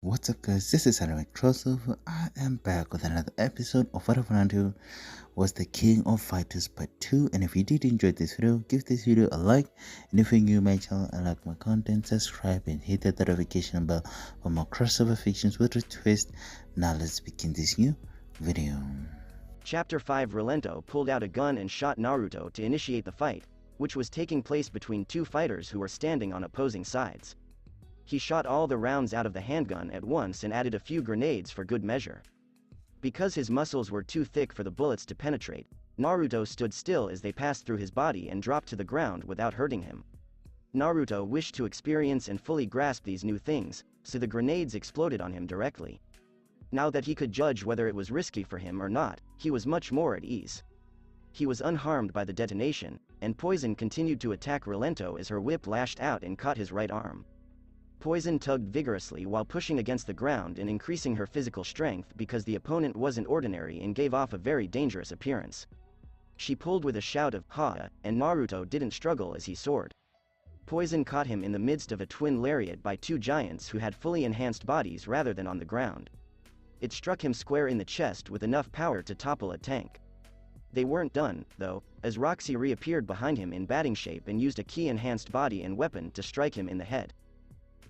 What's up guys, this is Anime Crossover. I am back with another episode of what I found to was the King of Fighters Part 2, and if you did enjoy this video, give this video a like, and if you're new to my channel and like my content, subscribe and hit that notification bell for more crossover fictions with a twist. Now let's begin this new video. Chapter 5 Relento pulled out a gun and shot Naruto to initiate the fight, which was taking place between two fighters who were standing on opposing sides. He shot all the rounds out of the handgun at once and added a few grenades for good measure. Because his muscles were too thick for the bullets to penetrate, Naruto stood still as they passed through his body and dropped to the ground without hurting him. Naruto wished to experience and fully grasp these new things, so the grenades exploded on him directly. Now that he could judge whether it was risky for him or not, he was much more at ease. He was unharmed by the detonation, and Poison continued to attack Relento as her whip lashed out and caught his right arm. Poison tugged vigorously while pushing against the ground and increasing her physical strength because the opponent wasn't ordinary and gave off a very dangerous appearance. She pulled with a shout of "Ha!" and Naruto didn't struggle as he soared. Poison caught him in the midst of a twin lariat by two giants who had fully enhanced bodies rather than on the ground. It struck him square in the chest with enough power to topple a tank. They weren't done, though, as Roxy reappeared behind him in batting shape and used a ki-enhanced body and weapon to strike him in the head.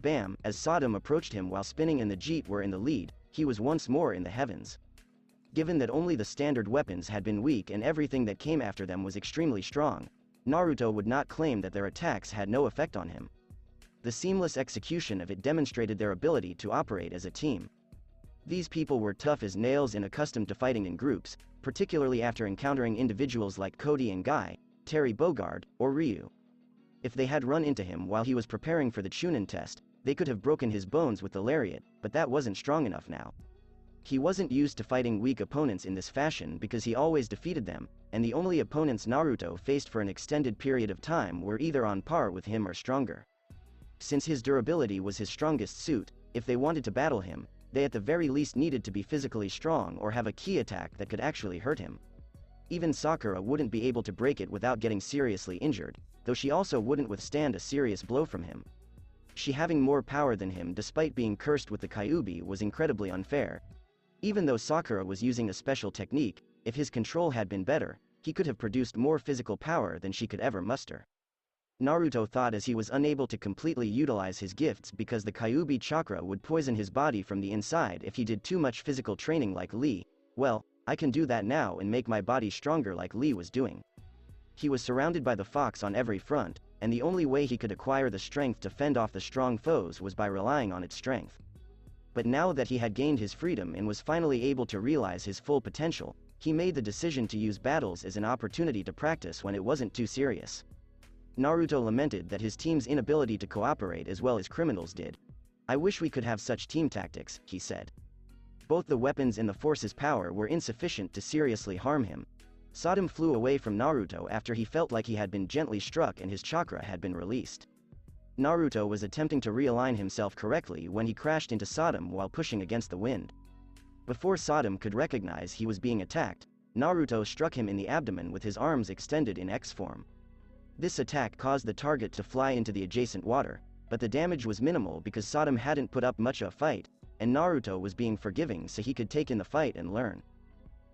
Bam! As Sodom approached him while spinning and the Jeet were in the lead, he was once more in the heavens. Given that only the standard weapons had been weak and everything that came after them was extremely strong, Naruto would not claim that their attacks had no effect on him. The seamless execution of it demonstrated their ability to operate as a team. These people were tough as nails and accustomed to fighting in groups, particularly after encountering individuals like Cody and Guy, Terry Bogard, or Ryu. If they had run into him while he was preparing for the Chunin test, they could have broken his bones with the lariat, but that wasn't strong enough now. He wasn't used to fighting weak opponents in this fashion because he always defeated them, and the only opponents Naruto faced for an extended period of time were either on par with him or stronger. Since his durability was his strongest suit, if they wanted to battle him, they at the very least needed to be physically strong or have a ki attack that could actually hurt him. Even Sakura wouldn't be able to break it without getting seriously injured, though she also wouldn't withstand a serious blow from him. She having more power than him despite being cursed with the Kyuubi was incredibly unfair. Even though Sakura was using a special technique, if his control had been better, he could have produced more physical power than she could ever muster. Naruto thought as he was unable to completely utilize his gifts because the Kyuubi chakra would poison his body from the inside if he did too much physical training like Lee. Well, I can do that now and make my body stronger like Lee was doing. He was surrounded by the fox on every front, and the only way he could acquire the strength to fend off the strong foes was by relying on its strength. But now that he had gained his freedom and was finally able to realize his full potential, he made the decision to use battles as an opportunity to practice when it wasn't too serious. Naruto lamented that his team's inability to cooperate as well as criminals did. "I wish we could have such team tactics," he said. Both the weapons and the force's power were insufficient to seriously harm him. Sodom flew away from Naruto after he felt like he had been gently struck and his chakra had been released. Naruto was attempting to realign himself correctly when he crashed into Sodom while pushing against the wind. Before Sodom could recognize he was being attacked, Naruto struck him in the abdomen with his arms extended in X form. This attack caused the target to fly into the adjacent water, but the damage was minimal because Sodom hadn't put up much of a fight, and Naruto was being forgiving so he could take in the fight and learn.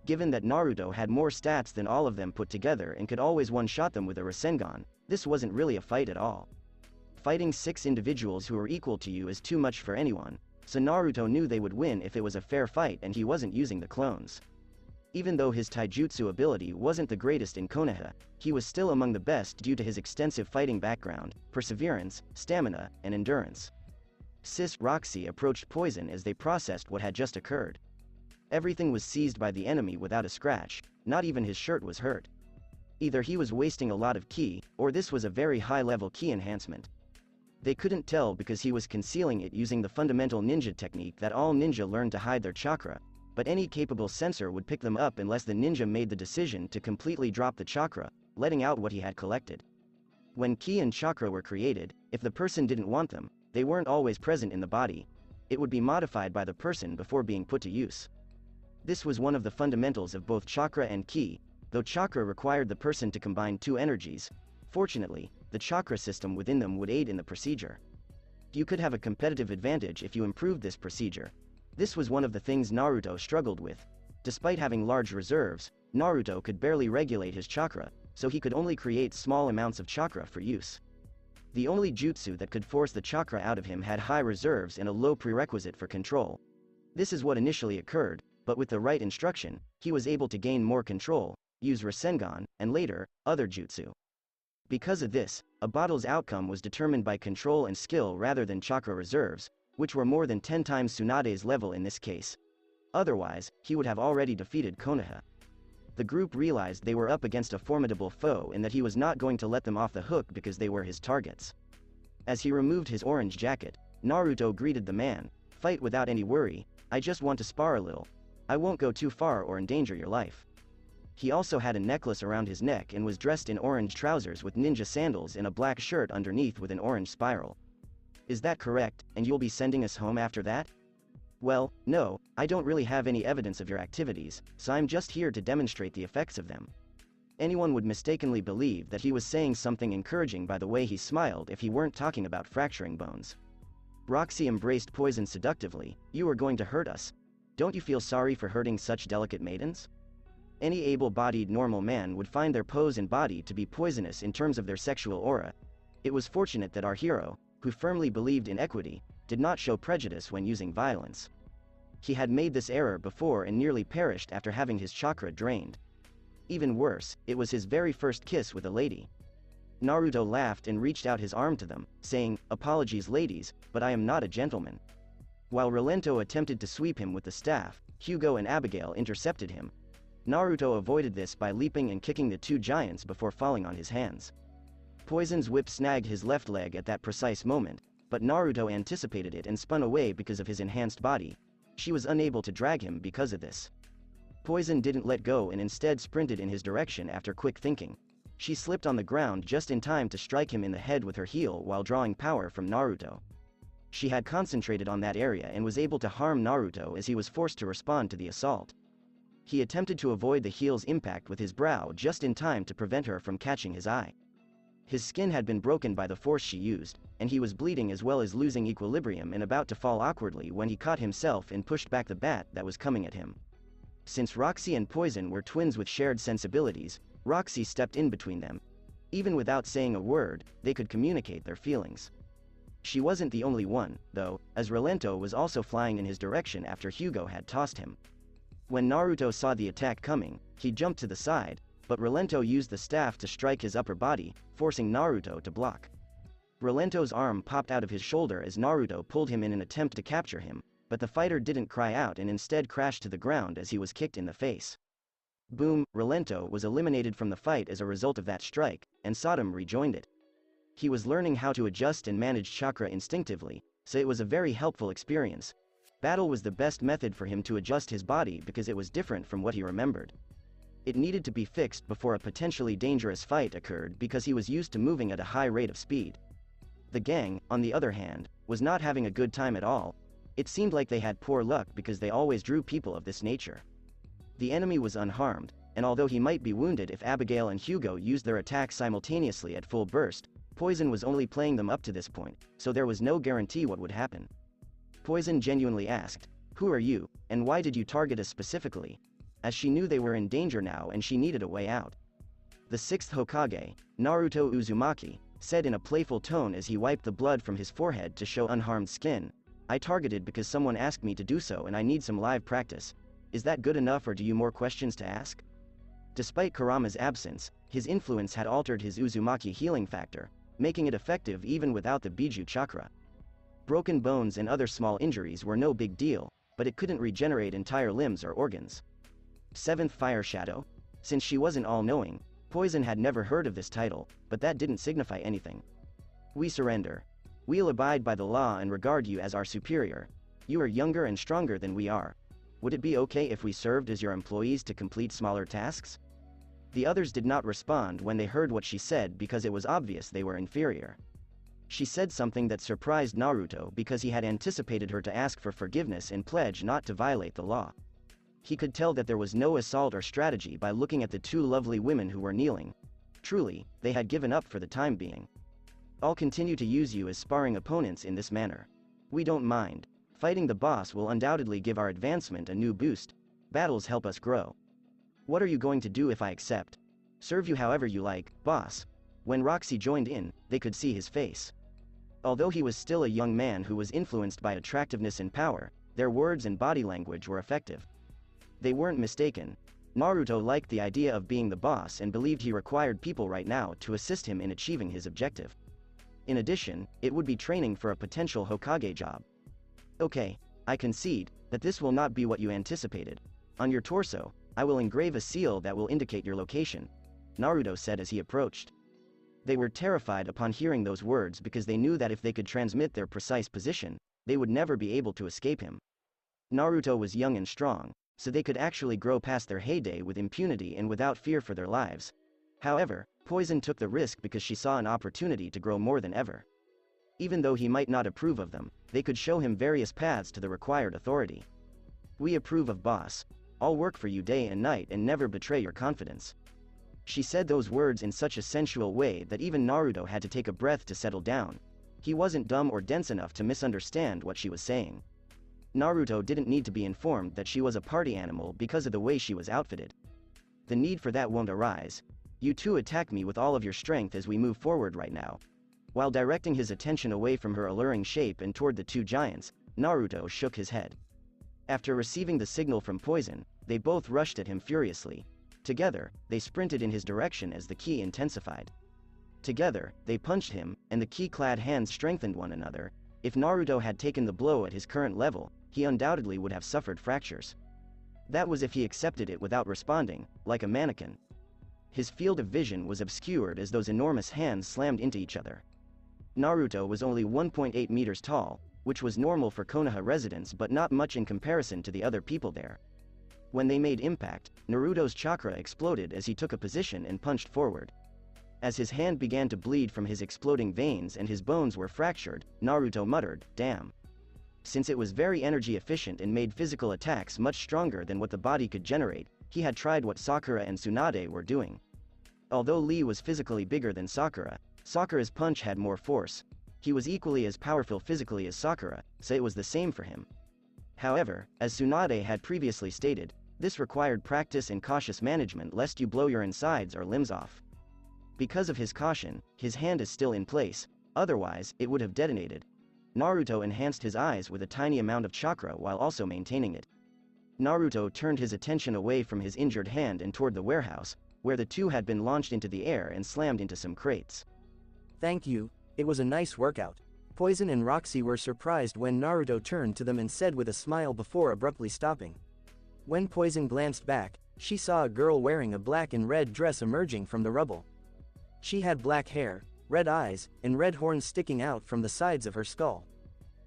Given that Naruto had more stats than all of them put together and could always one-shot them with a Rasengan, this wasn't really a fight at all. Fighting 6 individuals who were equal to you is too much for anyone, so Naruto knew they would win if it was a fair fight and he wasn't using the clones. Even though his taijutsu ability wasn't the greatest in Konoha, he was still among the best due to his extensive fighting background, perseverance, stamina, and endurance. Sis Roxy approached Poison as they processed what had just occurred. Everything was seized by the enemy without a scratch, not even his shirt was hurt. Either he was wasting a lot of ki, or this was a very high-level ki enhancement. They couldn't tell because he was concealing it using the fundamental ninja technique that all ninja learn to hide their chakra, but any capable sensor would pick them up unless the ninja made the decision to completely drop the chakra, letting out what he had collected. When ki and chakra were created, if the person didn't want them, they weren't always present in the body. It would be modified by the person before being put to use. This was one of the fundamentals of both chakra and ki, though chakra required the person to combine two energies. Fortunately, the chakra system within them would aid in the procedure. You could have a competitive advantage if you improved this procedure. This was one of the things Naruto struggled with. Despite having large reserves, Naruto could barely regulate his chakra, so he could only create small amounts of chakra for use. The only jutsu that could force the chakra out of him had high reserves and a low prerequisite for control. This is what initially occurred, but with the right instruction, he was able to gain more control, use Rasengan, and later, other jutsu. Because of this, a battle's outcome was determined by control and skill rather than chakra reserves, which were more than 10 times Tsunade's level in this case. Otherwise, he would have already defeated Konoha. The group realized they were up against a formidable foe and that he was not going to let them off the hook because they were his targets. As he removed his orange jacket, Naruto greeted the man, "Fight without any worry, I just want to spar a little. I won't go too far or endanger your life." He also had a necklace around his neck and was dressed in orange trousers with ninja sandals and a black shirt underneath with an orange spiral. "Is that correct, and you'll be sending us home after that?" "Well, no, I don't really have any evidence of your activities, so I'm just here to demonstrate the effects of them." Anyone would mistakenly believe that he was saying something encouraging by the way he smiled if he weren't talking about fracturing bones. Roxy embraced Poison seductively. "You are going to hurt us. Don't you feel sorry for hurting such delicate maidens?" Any able-bodied normal man would find their pose and body to be poisonous in terms of their sexual aura. It was fortunate that our hero, who firmly believed in equity, did not show prejudice when using violence. He had made this error before and nearly perished after having his chakra drained. Even worse, it was his very first kiss with a lady. Naruto laughed and reached out his arm to them, saying, "Apologies ladies, but I am not a gentleman." While Rolento attempted to sweep him with the staff, Hugo and Abigail intercepted him. Naruto avoided this by leaping and kicking the two giants before falling on his hands. Poison's whip snagged his left leg at that precise moment, but Naruto anticipated it and spun away because of his enhanced body. She was unable to drag him because of this. Poison didn't let go and instead sprinted in his direction after quick thinking. She slipped on the ground just in time to strike him in the head with her heel while drawing power from Naruto. She had concentrated on that area and was able to harm Naruto as he was forced to respond to the assault. He attempted to avoid the heel's impact with his brow just in time to prevent her from catching his eye. His skin had been broken by the force she used, and he was bleeding as well as losing equilibrium and about to fall awkwardly when he caught himself and pushed back the bat that was coming at him. Since Roxy and Poison were twins with shared sensibilities, Roxy stepped in between them. Even without saying a word, they could communicate their feelings. She wasn't the only one, though, as Rolento was also flying in his direction after Hugo had tossed him. When Naruto saw the attack coming, he jumped to the side, but Rolento used the staff to strike his upper body, forcing Naruto to block. Rolento's arm popped out of his shoulder as Naruto pulled him in an attempt to capture him, but the fighter didn't cry out and instead crashed to the ground as he was kicked in the face. Boom, Rolento was eliminated from the fight as a result of that strike, and Sodom rejoined it. He was learning how to adjust and manage chakra instinctively, so it was a very helpful experience. Battle was the best method for him to adjust his body because it was different from what he remembered. It needed to be fixed before a potentially dangerous fight occurred because he was used to moving at a high rate of speed. The gang, on the other hand, was not having a good time at all. It seemed like they had poor luck because they always drew people of this nature. The enemy was unharmed, and although he might be wounded if Abigail and Hugo used their attacks simultaneously at full burst, Poison was only playing them up to this point, so there was no guarantee what would happen. Poison genuinely asked, "Who are you, and why did you target us specifically?" as she knew they were in danger now and she needed a way out. The sixth Hokage, Naruto Uzumaki, said in a playful tone as he wiped the blood from his forehead to show unharmed skin, "I targeted because someone asked me to do so and I need some live practice. Is that good enough or do you more questions to ask?" Despite Kurama's absence, his influence had altered his Uzumaki healing factor, making it effective even without the Biju chakra. Broken bones and other small injuries were no big deal, but it couldn't regenerate entire limbs or organs. Seventh Fire Shadow? Since she wasn't all-knowing, Poison had never heard of this title, but that didn't signify anything. "We surrender. We'll abide by the law and regard you as our superior. You are younger and stronger than we are. Would it be okay if we served as your employees to complete smaller tasks?" The others did not respond when they heard what she said because it was obvious they were inferior. She said something that surprised Naruto because he had anticipated her to ask for forgiveness and pledge not to violate the law. He could tell that there was no assault or strategy by looking at the two lovely women who were kneeling. Truly, they had given up for the time being. I'll continue to use you as sparring opponents in this manner. We don't mind. Fighting the boss will undoubtedly give our advancement a new boost. Battles help us grow. What are you going to do if I accept? Serve you however you like, boss. When Roxy joined in, they could see his face. Although he was still a young man who was influenced by attractiveness and power, their words and body language were effective. They weren't mistaken. Naruto liked the idea of being the boss and believed he required people right now to assist him in achieving his objective. In addition, it would be training for a potential Hokage job. Okay, I concede that this will not be what you anticipated. On your torso, I will engrave a seal that will indicate your location, Naruto said as he approached. They were terrified upon hearing those words because they knew that if they could transmit their precise position, they would never be able to escape him. Naruto was young and strong, so they could actually grow past their heyday with impunity and without fear for their lives. However, Poison took the risk because she saw an opportunity to grow more than ever. Even though he might not approve of them, they could show him various paths to the required authority. We approve of boss. I'll work for you day and night and never betray your confidence. She said those words in such a sensual way that even Naruto had to take a breath to settle down. He wasn't dumb or dense enough to misunderstand what she was saying. Naruto didn't need to be informed that she was a party animal because of the way she was outfitted. The need for that won't arise. You two attack me with all of your strength as we move forward right now. While directing his attention away from her alluring shape and toward the two giants, Naruto shook his head. After receiving the signal from Poison, they both rushed at him furiously. Together, they sprinted in his direction as the ki intensified. Together, they punched him, and the ki-clad hands strengthened one another. If Naruto had taken the blow at his current level, he undoubtedly would have suffered fractures. That was if he accepted it without responding, like a mannequin. His field of vision was obscured as those enormous hands slammed into each other. Naruto was only 1.8 meters tall, which was normal for Konoha residents but not much in comparison to the other people there. When they made impact, Naruto's chakra exploded as he took a position and punched forward. As his hand began to bleed from his exploding veins and his bones were fractured, Naruto muttered, "Damn." Since it was very energy efficient and made physical attacks much stronger than what the body could generate, he had tried what Sakura and Tsunade were doing. Although Lee was physically bigger than Sakura, Sakura's punch had more force. He was equally as powerful physically as Sakura, so it was the same for him. However, as Tsunade had previously stated, this required practice and cautious management lest you blow your insides or limbs off. Because of his caution, his hand is still in place, otherwise, it would have detonated. Naruto enhanced his eyes with a tiny amount of chakra while also maintaining it. Naruto turned his attention away from his injured hand and toward the warehouse, where the two had been launched into the air and slammed into some crates. Thank you, it was a nice workout. Poison and Roxy were surprised when Naruto turned to them and said with a smile before abruptly stopping. When Poison glanced back, she saw a girl wearing a black and red dress emerging from the rubble. She had black hair, red eyes, and red horns sticking out from the sides of her skull.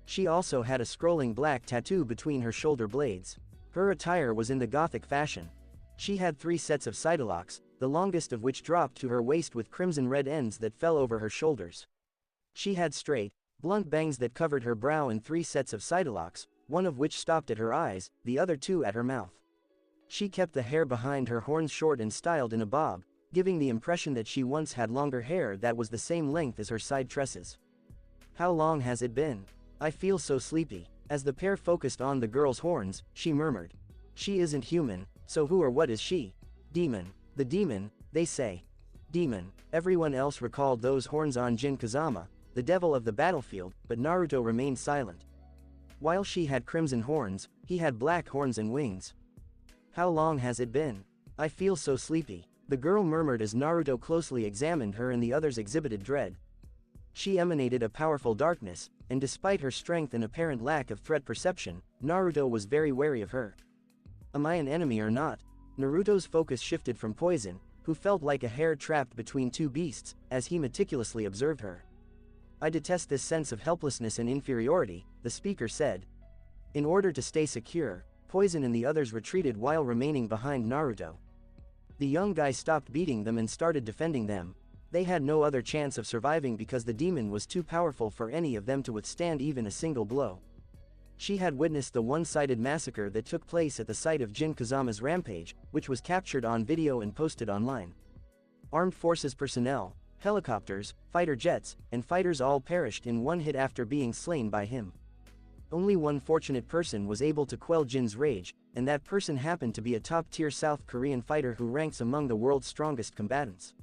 She also had a scrolling black tattoo between her shoulder blades. Her attire was in the Gothic fashion. She had 3 sets of sidewalks, the longest of which dropped to her waist with crimson red ends that fell over her shoulders. She had straight, blunt bangs that covered her brow and 3 sets of sidewalks, one of which stopped at her eyes, the other 2 at her mouth. She kept the hair behind her horns short and styled in a bob, giving the impression that she once had longer hair that was the same length as her side tresses. How long has it been? I feel so sleepy. As the pair focused on the girl's horns, she murmured. She isn't human, so who or what is she? Demon. The demon, they say. Demon. Everyone else recalled those horns on Jin Kazama, the devil of the battlefield, but Naruto remained silent. While she had crimson horns, he had black horns and wings. How long has it been? I feel so sleepy. The girl murmured as Naruto closely examined her and the others exhibited dread. She emanated a powerful darkness, and despite her strength and apparent lack of threat perception, Naruto was very wary of her. Am I an enemy or not? Naruto's focus shifted from Poison, who felt like a hare trapped between 2 beasts, as he meticulously observed her. I detest this sense of helplessness and inferiority, the speaker said. In order to stay secure, Poison and the others retreated while remaining behind Naruto. The young guy stopped beating them and started defending them. They had no other chance of surviving because the demon was too powerful for any of them to withstand even a single blow. She had witnessed the one-sided massacre that took place at the site of Jin Kazama's rampage, which was captured on video and posted online. Armed forces personnel, Helicopters, fighter jets, and fighters all perished in one hit after being slain by him. Only one fortunate person was able to quell Jin's rage, and that person happened to be a top-tier South Korean fighter who ranks among the world's strongest combatants.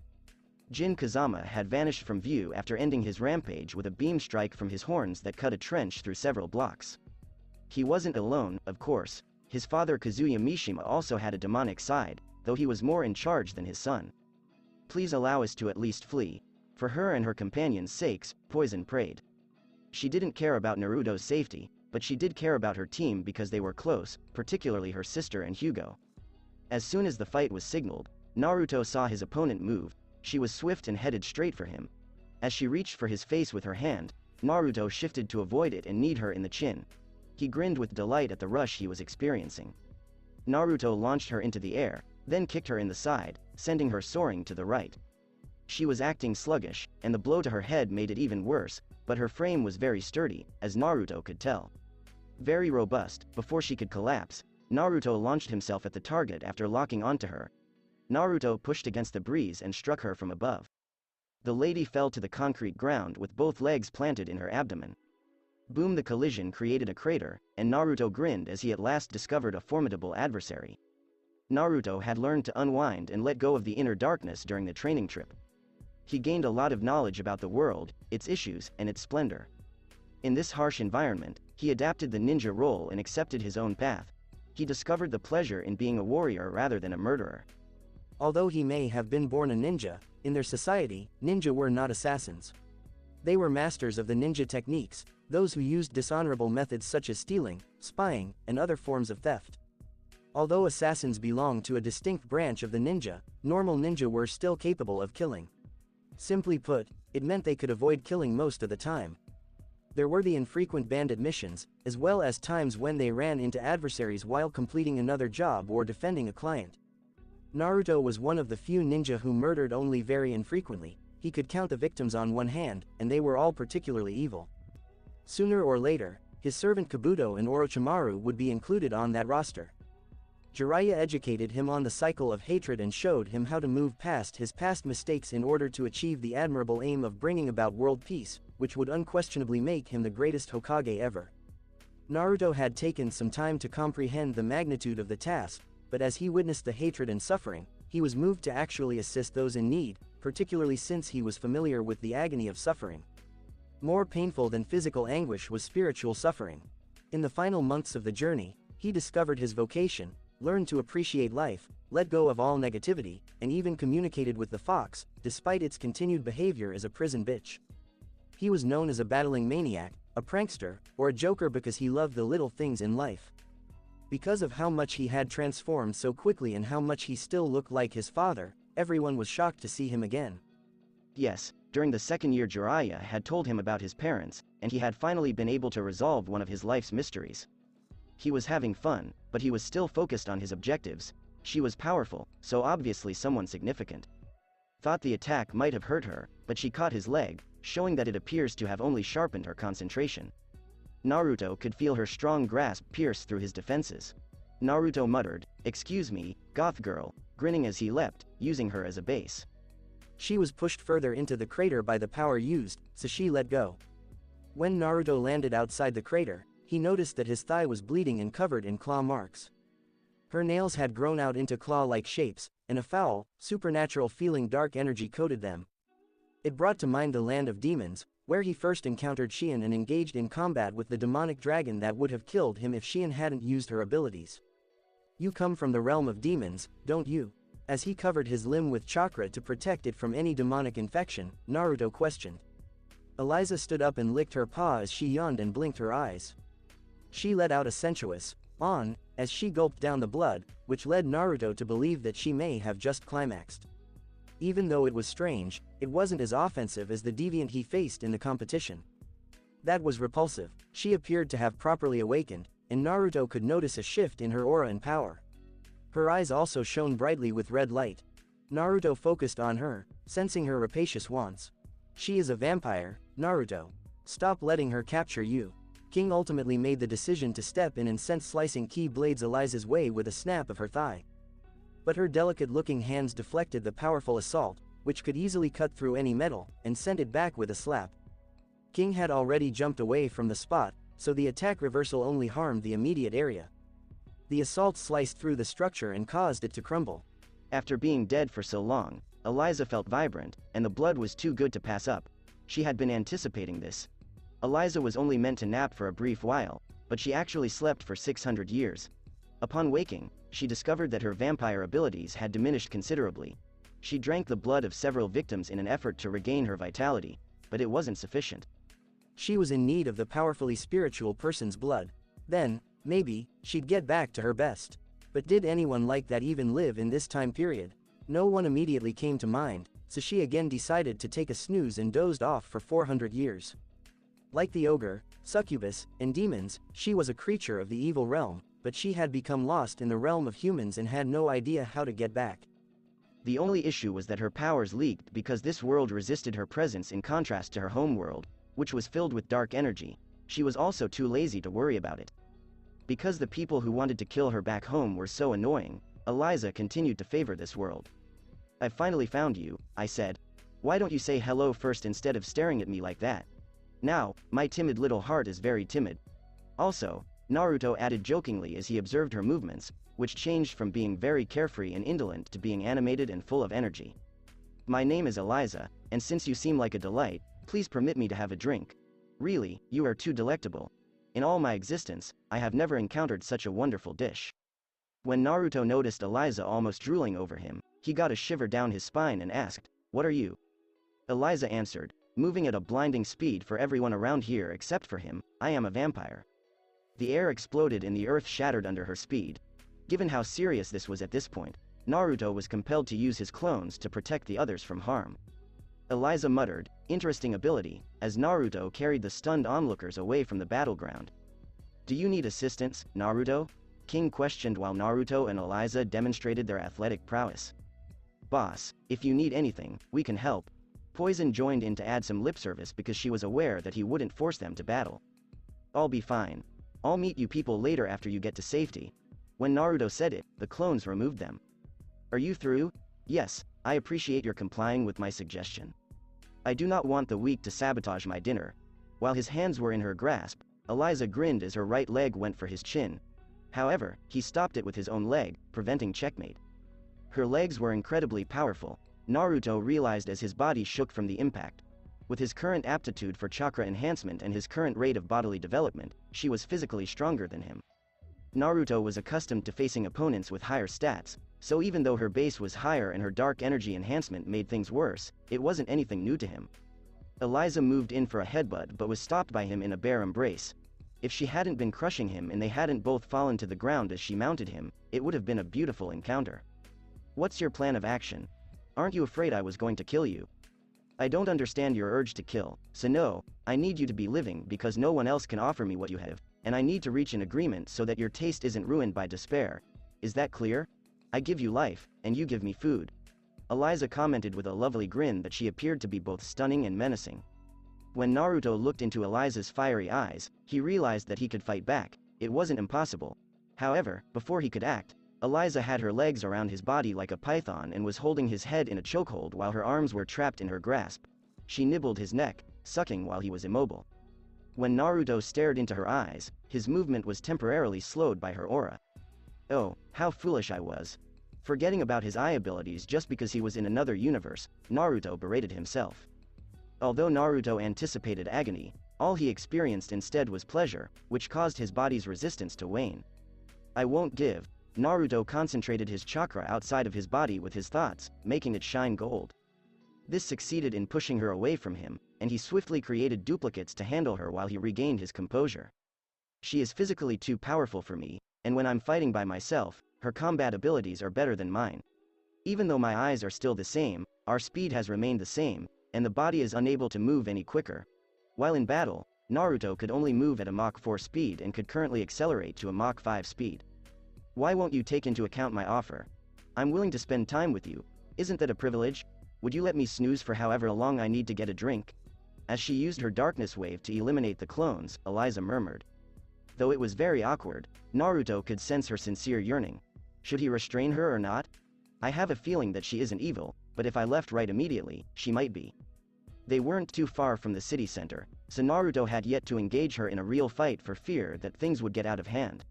Jin Kazama had vanished from view after ending his rampage with a beam strike from his horns that cut a trench through several blocks. He wasn't alone, of course. His father Kazuya Mishima also had a demonic side, though he was more in charge than his son. "Please allow us to at least flee. For her and her companions' sakes," Poison prayed. She didn't care about Naruto's safety, but she did care about her team because they were close, particularly her sister and Hugo. As soon as the fight was signaled, Naruto saw his opponent move. She was swift and headed straight for him. As she reached for his face with her hand, Naruto shifted to avoid it and kneed her in the chin. He grinned with delight at the rush he was experiencing. Naruto launched her into the air, then kicked her in the side, sending her soaring to the right. She was acting sluggish, and the blow to her head made it even worse, but her frame was very sturdy, as Naruto could tell. Very robust. Before she could collapse, Naruto launched himself at the target after locking onto her. Naruto pushed against the breeze and struck her from above. The lady fell to the concrete ground with both legs planted in her abdomen. Boom! The collision created a crater, and Naruto grinned as he at last discovered a formidable adversary. Naruto had learned to unwind and let go of the inner darkness during the training trip. He gained a lot of knowledge about the world, its issues, and its splendor. In this harsh environment, he adapted the ninja role and accepted his own path. He discovered the pleasure in being a warrior rather than a murderer. Although he may have been born a ninja, in their society, ninja were not assassins. They were masters of the ninja techniques, those who used dishonorable methods such as stealing, spying, and other forms of theft. Although assassins belonged to a distinct branch of the ninja, normal ninja were still capable of killing. Simply put, it meant they could avoid killing most of the time. There were the infrequent bandit missions, as well as times when they ran into adversaries while completing another job or defending a client. Naruto was one of the few ninja who murdered only very infrequently. He could count the victims on one hand, and they were all particularly evil. Sooner or later, his servant Kabuto and Orochimaru would be included on that roster. Jiraiya educated him on the cycle of hatred and showed him how to move past his past mistakes in order to achieve the admirable aim of bringing about world peace, which would unquestionably make him the greatest Hokage ever. Naruto had taken some time to comprehend the magnitude of the task, but as he witnessed the hatred and suffering, he was moved to actually assist those in need, particularly since he was familiar with the agony of suffering. More painful than physical anguish was spiritual suffering. In the final months of the journey, he discovered his vocation, learned to appreciate life, let go of all negativity, and even communicated with the fox, despite its continued behavior as a prison bitch. He was known as a battling maniac, a prankster, or a joker because he loved the little things in life. Because of how much he had transformed so quickly and how much he still looked like his father, everyone was shocked to see him again. Yes, during the second year Jiraiya had told him about his parents, and he had finally been able to resolve one of his life's mysteries. He was having fun, but he was still focused on his objectives. She was powerful, so obviously someone significant. Thought the attack might have hurt her, but she caught his leg, showing that it appears to have only sharpened her concentration. Naruto could feel her strong grasp pierce through his defenses. Naruto muttered, "Excuse me, goth girl," grinning as he leapt, using her as a base. She was pushed further into the crater by the power used, so she let go. When Naruto landed outside the crater, he noticed that his thigh was bleeding and covered in claw marks. Her nails had grown out into claw-like shapes, and a foul, supernatural feeling dark energy coated them. It brought to mind the land of demons, where he first encountered Cheel and engaged in combat with the demonic dragon that would have killed him if Cheel hadn't used her abilities. "You come from the realm of demons, don't you?" As he covered his limb with chakra to protect it from any demonic infection, Naruto questioned. Eliza stood up and licked her paw as she yawned and blinked her eyes. She let out a sensuous "on" as she gulped down the blood, which led Naruto to believe that she may have just climaxed. Even though it was strange, it wasn't as offensive as the deviant he faced in the competition. That was repulsive. She appeared to have properly awakened, and Naruto could notice a shift in her aura and power. Her eyes also shone brightly with red light. Naruto focused on her, sensing her rapacious wants. "She is a vampire, Naruto. Stop letting her capture you." King ultimately made the decision to step in and sent slicing key blades Eliza's way with a snap of her thigh. But her delicate-looking hands deflected the powerful assault, which could easily cut through any metal, and send it back with a slap. King had already jumped away from the spot, so the attack reversal only harmed the immediate area. The assault sliced through the structure and caused it to crumble. After being dead for so long, Eliza felt vibrant, and the blood was too good to pass up. She had been anticipating this. Eliza was only meant to nap for a brief while, but she actually slept for 600 years. Upon waking, she discovered that her vampire abilities had diminished considerably. She drank the blood of several victims in an effort to regain her vitality, but it wasn't sufficient. She was in need of the powerfully spiritual person's blood. Then, maybe, she'd get back to her best. But did anyone like that even live in this time period? No one immediately came to mind, so she again decided to take a snooze and dozed off for 400 years. Like the ogre, succubus, and demons, she was a creature of the evil realm, but she had become lost in the realm of humans and had no idea how to get back. The only issue was that her powers leaked because this world resisted her presence in contrast to her home world, which was filled with dark energy. She was also too lazy to worry about it. Because the people who wanted to kill her back home were so annoying, Eliza continued to favor this world. "I finally found you," I said. "Why don't you say hello first instead of staring at me like that? Now, my timid little heart is very timid." Also, Naruto added jokingly as he observed her movements, which changed from being very carefree and indolent to being animated and full of energy. "My name is Eliza, and since you seem like a delight, please permit me to have a drink. Really, you are too delectable. In all my existence, I have never encountered such a wonderful dish." When Naruto noticed Eliza almost drooling over him, he got a shiver down his spine and asked, "What are you?" Eliza answered, moving at a blinding speed for everyone around here except for him, "I am a vampire." The air exploded and the earth shattered under her speed. Given how serious this was at this point, Naruto was compelled to use his clones to protect the others from harm. Eliza muttered, "Interesting ability," as Naruto carried the stunned onlookers away from the battleground. "Do you need assistance, Naruto?" King questioned while Naruto and Eliza demonstrated their athletic prowess. "Boss, if you need anything, we can help." Poison joined in to add some lip service because she was aware that he wouldn't force them to battle. "I'll be fine. I'll meet you people later after you get to safety." When Naruto said it, the clones removed them. "Are you through?" "Yes, I appreciate your complying with my suggestion. I do not want the weak to sabotage my dinner." While his hands were in her grasp, Eliza grinned as her right leg went for his chin. However, he stopped it with his own leg, preventing checkmate. Her legs were incredibly powerful, Naruto realized as his body shook from the impact. With his current aptitude for chakra enhancement and his current rate of bodily development, she was physically stronger than him. Naruto was accustomed to facing opponents with higher stats, so even though her base was higher and her dark energy enhancement made things worse, it wasn't anything new to him. Eliza moved in for a headbutt but was stopped by him in a bear embrace. If she hadn't been crushing him and they hadn't both fallen to the ground as she mounted him, it would have been a beautiful encounter. "What's your plan of action? Aren't you afraid I was going to kill you?" "I don't understand your urge to kill, so no, I need you to be living because no one else can offer me what you have, and I need to reach an agreement so that your taste isn't ruined by despair. Is that clear? I give you life, and you give me food." Eliza commented with a lovely grin that she appeared to be both stunning and menacing. When Naruto looked into Eliza's fiery eyes, he realized that he could fight back. It wasn't impossible. However, before he could act, Eliza had her legs around his body like a python and was holding his head in a chokehold while her arms were trapped in her grasp. She nibbled his neck, sucking while he was immobile. When Naruto stared into her eyes, his movement was temporarily slowed by her aura. Oh, how foolish I was. Forgetting about his eye abilities just because he was in another universe, Naruto berated himself. Although Naruto anticipated agony, all he experienced instead was pleasure, which caused his body's resistance to wane. "I won't give." Naruto concentrated his chakra outside of his body with his thoughts, making it shine gold. This succeeded in pushing her away from him, and he swiftly created duplicates to handle her while he regained his composure. "She is physically too powerful for me, and when I'm fighting by myself, her combat abilities are better than mine. Even though my eyes are still the same, our speed has remained the same, and the body is unable to move any quicker. While in battle, Naruto could only move at a Mach 4 speed and could currently accelerate to a Mach 5 speed. Why won't you take into account my offer? I'm willing to spend time with you. Isn't that a privilege? Would you let me snooze for however long I need to get a drink?" As she used her darkness wave to eliminate the clones, Eliza murmured. Though it was very awkward, Naruto could sense her sincere yearning. Should he restrain her or not? "I have a feeling that she isn't evil, but if I left right immediately, she might be. They weren't too far from the city center, so Naruto had yet to engage her in a real fight for fear that things would get out of hand.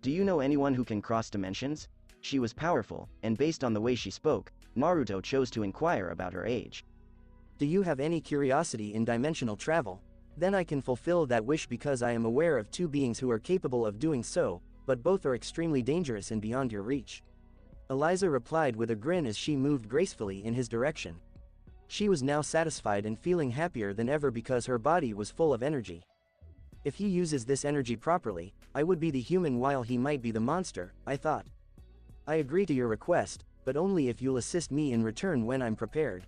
Do you know anyone who can cross dimensions? She was powerful, and based on the way she spoke, Naruto chose to inquire about her age. Do you have any curiosity in dimensional travel? Then I can fulfill that wish because I am aware of two beings who are capable of doing so, but both are extremely dangerous and beyond your reach. Eliza replied with a grin as she moved gracefully in his direction. She was now satisfied and feeling happier than ever because her body was full of energy. If he uses this energy properly, I would be the human while he might be the monster, I thought. I agree to your request, but only if you'll assist me in return when I'm prepared.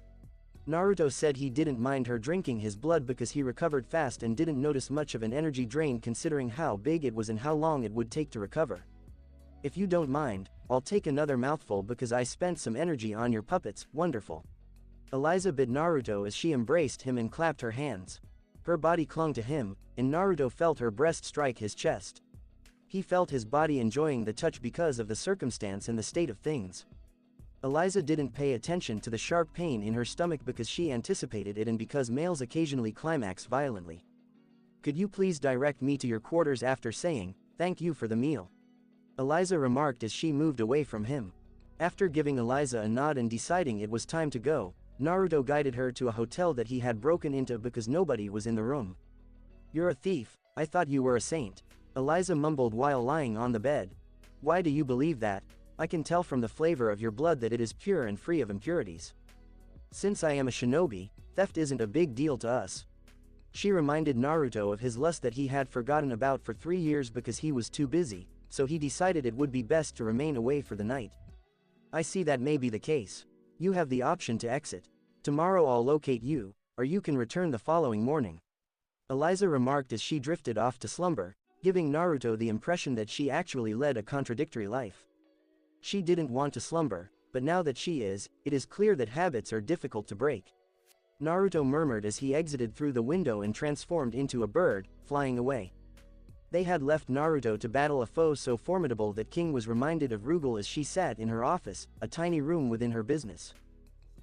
Naruto said he didn't mind her drinking his blood because he recovered fast and didn't notice much of an energy drain considering how big it was and how long it would take to recover. If you don't mind, I'll take another mouthful because I spent some energy on your puppets, wonderful. Eliza bit Naruto as she embraced him and clapped her hands. Her body clung to him, and Naruto felt her breast strike his chest. He felt his body enjoying the touch because of the circumstance and the state of things. Eliza didn't pay attention to the sharp pain in her stomach because she anticipated it and because males occasionally climax violently. Could you please direct me to your quarters after saying, thank you for the meal? Eliza remarked as she moved away from him. After giving Eliza a nod and deciding it was time to go, Naruto guided her to a hotel that he had broken into because nobody was in the room. You're a thief, I thought you were a saint, Eliza mumbled while lying on the bed. Why do you believe that? I can tell from the flavor of your blood that it is pure and free of impurities. Since I am a shinobi, theft isn't a big deal to us. She reminded Naruto of his lust that he had forgotten about for 3 years because he was too busy, so he decided it would be best to remain away for the night. I see that may be the case. You have the option to exit. Tomorrow I'll locate you, or you can return the following morning. Eliza remarked as she drifted off to slumber, giving Naruto the impression that she actually led a contradictory life. She didn't want to slumber, but now that she is, it is clear that habits are difficult to break. Naruto murmured as he exited through the window and transformed into a bird, flying away. They had left Naruto to battle a foe so formidable that King was reminded of Rugal as she sat in her office, a tiny room within her business.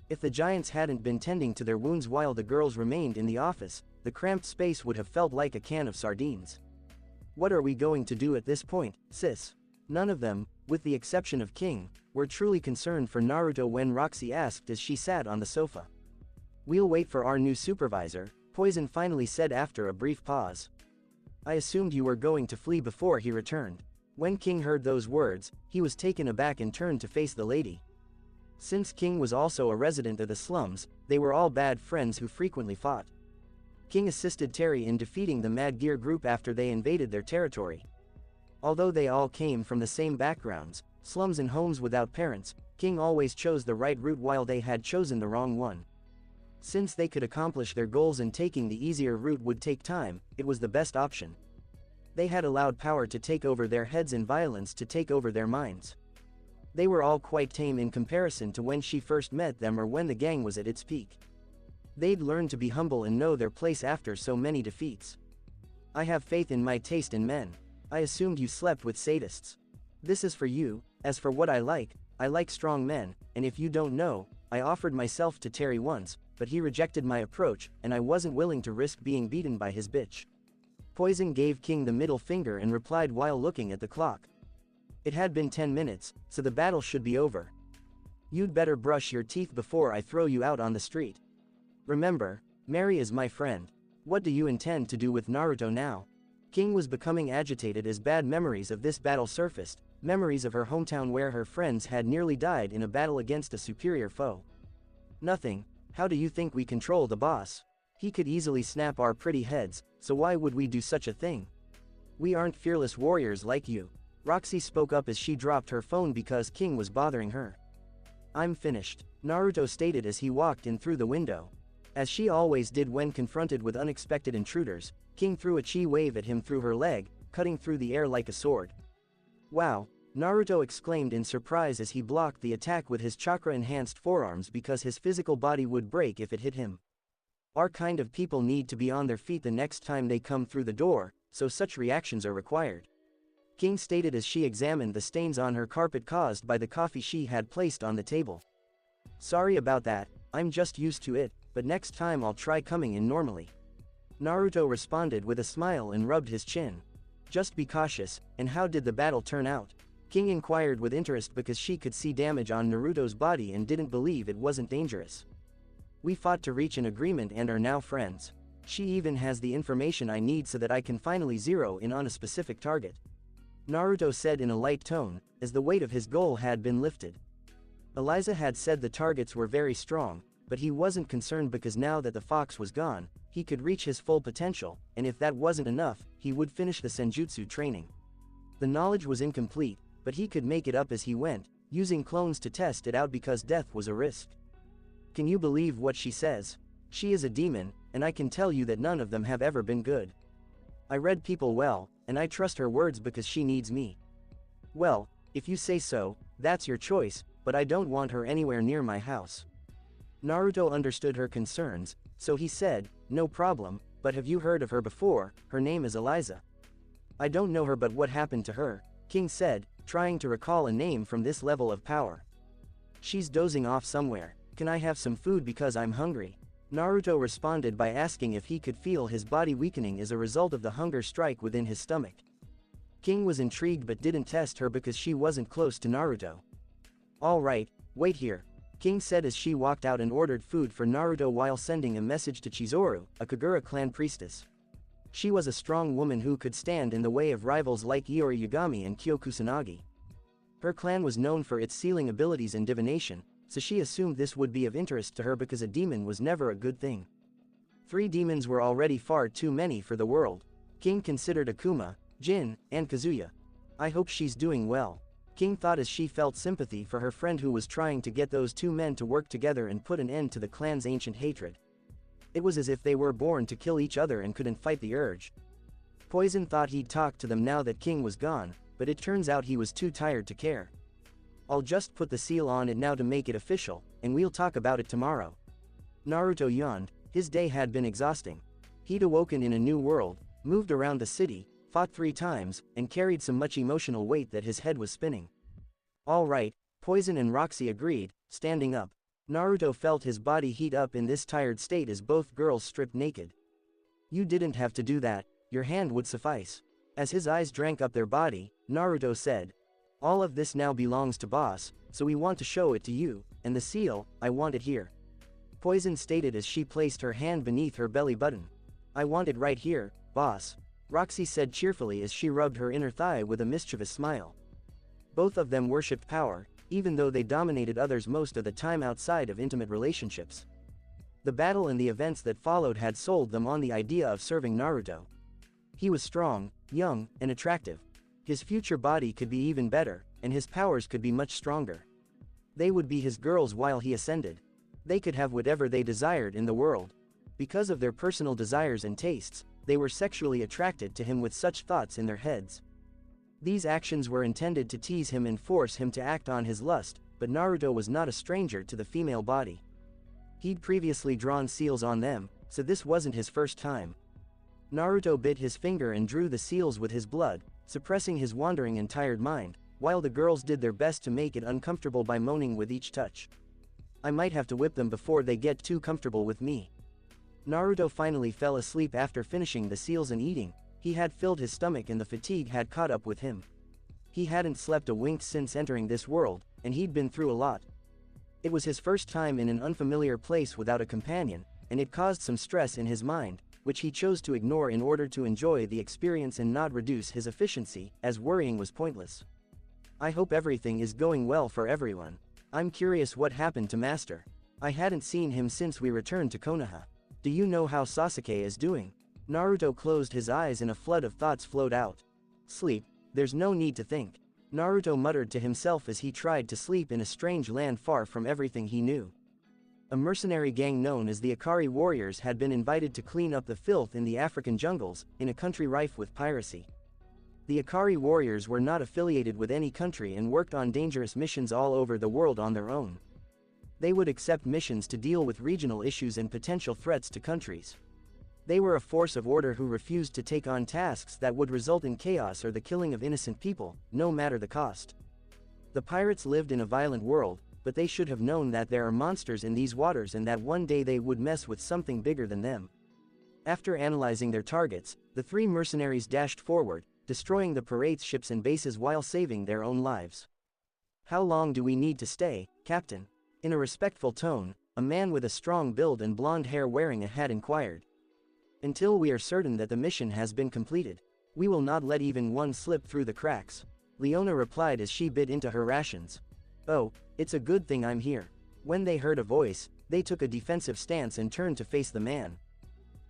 If the giants hadn't been tending to their wounds while the girls remained in the office, the cramped space would have felt like a can of sardines. What are we going to do at this point, sis? None of them, with the exception of King, were truly concerned for Naruto when Roxy asked as she sat on the sofa. We'll wait for our new supervisor, Poison finally said after a brief pause. I assumed you were going to flee before he returned. When King heard those words, he was taken aback and turned to face the lady. Since King was also a resident of the slums, they were all bad friends who frequently fought. King assisted Terry in defeating the Mad Gear group after they invaded their territory. Although they all came from the same backgrounds, slums and homes without parents, King always chose the right route while they had chosen the wrong one. Since they could accomplish their goals and taking the easier route would take time, it was the best option. They had allowed power to take over their heads and violence to take over their minds. They were all quite tame in comparison to when she first met them or when the gang was at its peak. They'd learned to be humble and know their place after so many defeats. I have faith in my taste in men. I assumed you slept with sadists. This is for you. As for what I like strong men, and if you don't know, I offered myself to Terry once, but he rejected my approach, and I wasn't willing to risk being beaten by his bitch. Poison gave King the middle finger and replied while looking at the clock. It had been 10 minutes, so the battle should be over. You'd better brush your teeth before I throw you out on the street. Remember, Mary is my friend. What do you intend to do with Naruto now? King was becoming agitated as bad memories of this battle surfaced, memories of her hometown where her friends had nearly died in a battle against a superior foe. Nothing. How do you think we control the boss? He could easily snap our pretty heads, so why would we do such a thing? We aren't fearless warriors like you. Roxy spoke up as she dropped her phone because King was bothering her. I'm finished, Naruto stated as he walked in through the window. As she always did when confronted with unexpected intruders, King threw a chi wave at him through her leg, cutting through the air like a sword. Wow, Naruto exclaimed in surprise as he blocked the attack with his chakra-enhanced forearms because his physical body would break if it hit him. Our kind of people need to be on their feet the next time they come through the door, so such reactions are required. King stated as she examined the stains on her carpet caused by the coffee she had placed on the table. Sorry about that, I'm just used to it, but next time I'll try coming in normally. Naruto responded with a smile and rubbed his chin. Just be cautious, and how did the battle turn out? King inquired with interest because she could see damage on Naruto's body and didn't believe it wasn't dangerous. We fought to reach an agreement and are now friends. She even has the information I need so that I can finally zero in on a specific target. Naruto said in a light tone, as the weight of his goal had been lifted. Eliza had said the targets were very strong, but he wasn't concerned because now that the fox was gone, he could reach his full potential, and if that wasn't enough, he would finish the senjutsu training. The knowledge was incomplete, but he could make it up as he went, using clones to test it out because death was a risk. Can you believe what she says? She is a demon, and I can tell you that none of them have ever been good. I read people well, and I trust her words because she needs me. Well, if you say so, that's your choice, but I don't want her anywhere near my house. Naruto understood her concerns, so he said, no problem, but have you heard of her before? Her name is Eliza. I don't know her, but what happened to her? King said, trying to recall a name from this level of power. She's dozing off somewhere. Can I have some food because I'm hungry? Naruto responded by asking if he could feel his body weakening as a result of the hunger strike within his stomach. King was intrigued but didn't test her because she wasn't close to Naruto. Alright, wait here, King said as she walked out and ordered food for Naruto while sending a message to Chizuru, a Kagura clan priestess. She was a strong woman who could stand in the way of rivals like Iori Yagami and Kyokusanagi. Her clan was known for its sealing abilities and divination, so she assumed this would be of interest to her because a demon was never a good thing. 3 demons were already far too many for the world. King considered Akuma, Jin, and Kazuya. I hope she's doing well. King thought as she felt sympathy for her friend who was trying to get those 2 men to work together and put an end to the clan's ancient hatred. It was as if they were born to kill each other and couldn't fight the urge. Poison thought he'd talk to them now that King was gone, but it turns out he was too tired to care. I'll just put the seal on it now to make it official, and we'll talk about it tomorrow. Naruto yawned. His day had been exhausting. He'd awoken in a new world, moved around the city, fought 3 times, and carried so much emotional weight that his head was spinning. All right, Poison and Roxy agreed, standing up. Naruto felt his body heat up in this tired state as both girls stripped naked. You didn't have to do that, your hand would suffice. As his eyes drank up their body, Naruto said, all of this now belongs to boss, so we want to show it to you, and the seal, I want it here. Poison stated as she placed her hand beneath her belly button. I want it right here, boss. Roxy said cheerfully as she rubbed her inner thigh with a mischievous smile. Both of them worshipped power, even though they dominated others most of the time outside of intimate relationships. The battle and the events that followed had sold them on the idea of serving Naruto. He was strong, young, and attractive. His future body could be even better, and his powers could be much stronger. They would be his girls while he ascended. They could have whatever they desired in the world. Because of their personal desires and tastes, they were sexually attracted to him with such thoughts in their heads. These actions were intended to tease him and force him to act on his lust, but Naruto was not a stranger to the female body. He'd previously drawn seals on them, so this wasn't his first time. Naruto bit his finger and drew the seals with his blood, suppressing his wandering and tired mind, while the girls did their best to make it uncomfortable by moaning with each touch. I might have to whip them before they get too comfortable with me. Naruto finally fell asleep after finishing the seals and eating. He had filled his stomach and the fatigue had caught up with him. He hadn't slept a wink since entering this world, and he'd been through a lot. It was his first time in an unfamiliar place without a companion, and it caused some stress in his mind, which he chose to ignore in order to enjoy the experience and not reduce his efficiency, as worrying was pointless. I hope everything is going well for everyone. I'm curious what happened to Master. I hadn't seen him since we returned to Konoha. Do you know how Sasuke is doing? Naruto closed his eyes and a flood of thoughts flowed out. Sleep, there's no need to think. Naruto muttered to himself as he tried to sleep in a strange land far from everything he knew. A mercenary gang known as the Akari warriors had been invited to clean up the filth in the African jungles, in a country rife with piracy. The Akari warriors were not affiliated with any country and worked on dangerous missions all over the world on their own. They would accept missions to deal with regional issues and potential threats to countries. They were a force of order who refused to take on tasks that would result in chaos or the killing of innocent people, no matter the cost. The pirates lived in a violent world, but they should have known that there are monsters in these waters and that one day they would mess with something bigger than them. After analyzing their targets, the 3 mercenaries dashed forward, destroying the pirates' ships and bases while saving their own lives. "How long do we need to stay, Captain?" In a respectful tone, a man with a strong build and blonde hair wearing a hat inquired. "Until we are certain that the mission has been completed. We will not let even one slip through the cracks," Leona replied as she bit into her rations. "Oh, it's a good thing I'm here." When they heard a voice, they took a defensive stance and turned to face the man.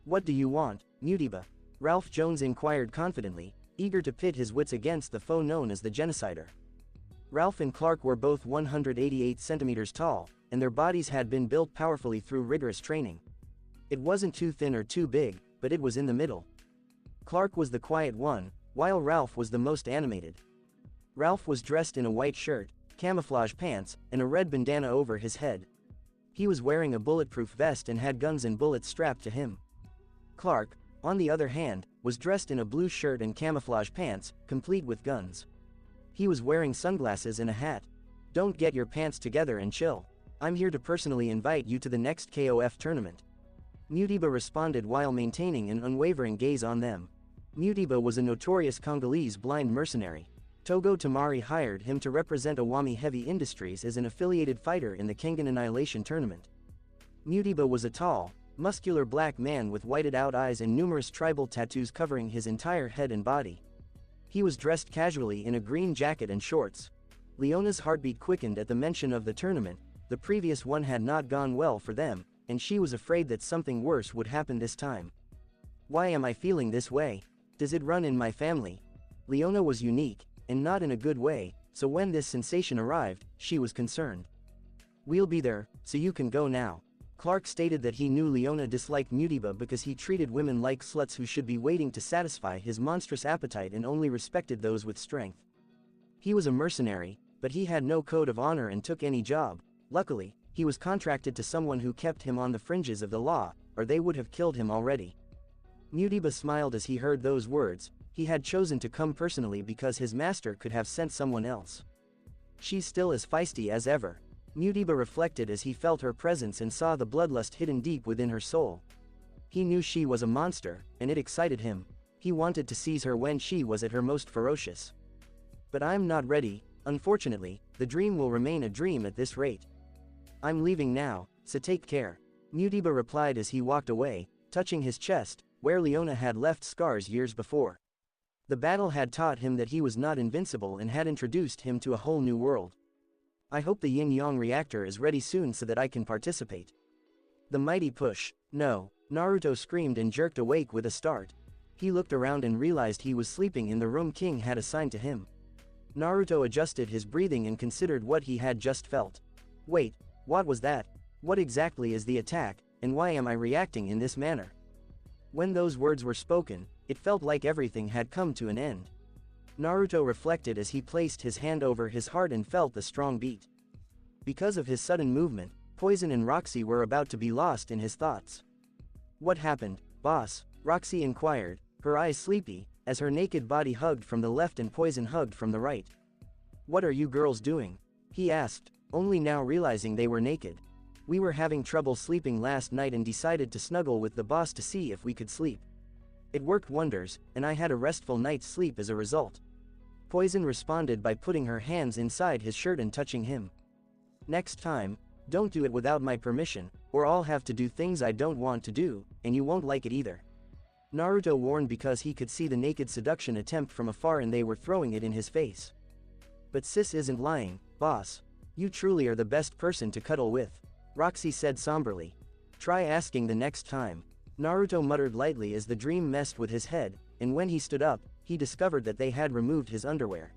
"What do you want, Mutiba?" Ralph Jones inquired confidently, eager to pit his wits against the foe known as the Genocider. Ralph and Clark were both 188 centimeters tall, and their bodies had been built powerfully through rigorous training. It wasn't too thin or too big, but it was in the middle. Clark was the quiet one, while Ralph was the most animated. Ralph was dressed in a white shirt, camouflage pants, and a red bandana over his head. He was wearing a bulletproof vest and had guns and bullets strapped to him. Clark, on the other hand, was dressed in a blue shirt and camouflage pants, complete with guns. He was wearing sunglasses and a hat. "Don't get your pants together and chill. I'm here to personally invite you to the next KOF tournament." Mutiba responded while maintaining an unwavering gaze on them. Mutiba was a notorious Congolese blind mercenary. Togo Tamari hired him to represent Awami Heavy Industries as an affiliated fighter in the Kengan Annihilation tournament. Mutiba was a tall, muscular black man with whited-out eyes and numerous tribal tattoos covering his entire head and body. He was dressed casually in a green jacket and shorts. Leona's heartbeat quickened at the mention of the tournament. The previous one had not gone well for them, and she was afraid that something worse would happen this time. "Why am I feeling this way? Does it run in my family?" Leona was unique, and not in a good way, so when this sensation arrived, she was concerned. "We'll be there, so you can go now." Clark stated that he knew Leona disliked Mutiba because he treated women like sluts who should be waiting to satisfy his monstrous appetite and only respected those with strength. He was a mercenary, but he had no code of honor and took any job. Luckily, he was contracted to someone who kept him on the fringes of the law, or they would have killed him already. Mutiba smiled as he heard those words. He had chosen to come personally because his master could have sent someone else. "She's still as feisty as ever," Mutiba reflected as he felt her presence and saw the bloodlust hidden deep within her soul. He knew she was a monster, and it excited him. He wanted to seize her when she was at her most ferocious. "But I'm not ready. Unfortunately, the dream will remain a dream at this rate. I'm leaving now, so take care," Mutiba replied as he walked away, touching his chest, where Leona had left scars years before. The battle had taught him that he was not invincible and had introduced him to a whole new world. "I hope the yin-yang reactor is ready soon so that I can participate." The mighty push. "No," Naruto screamed and jerked awake with a start. He looked around and realized he was sleeping in the room King had assigned to him. Naruto adjusted his breathing and considered what he had just felt. "Wait, what was that? What exactly is the attack, and why am I reacting in this manner?" When those words were spoken, it felt like everything had come to an end. Naruto reflected as he placed his hand over his heart and felt the strong beat. Because of his sudden movement, Poison and Roxy were about to be lost in his thoughts. "What happened, boss?" Roxy inquired, her eyes sleepy, as her naked body hugged from the left and Poison hugged from the right. "What are you girls doing?" he asked, only now realizing they were naked. "We were having trouble sleeping last night and decided to snuggle with the boss to see if we could sleep. It worked wonders, and I had a restful night's sleep as a result." Poison responded by putting her hands inside his shirt and touching him. "Next time, don't do it without my permission, or I'll have to do things I don't want to do, and you won't like it either." Naruto warned because he could see the naked seduction attempt from afar and they were throwing it in his face. "But sis isn't lying, boss. You truly are the best person to cuddle with," Roxy said somberly. "Try asking the next time." Naruto muttered lightly as the dream messed with his head, and when he stood up, he discovered that they had removed his underwear.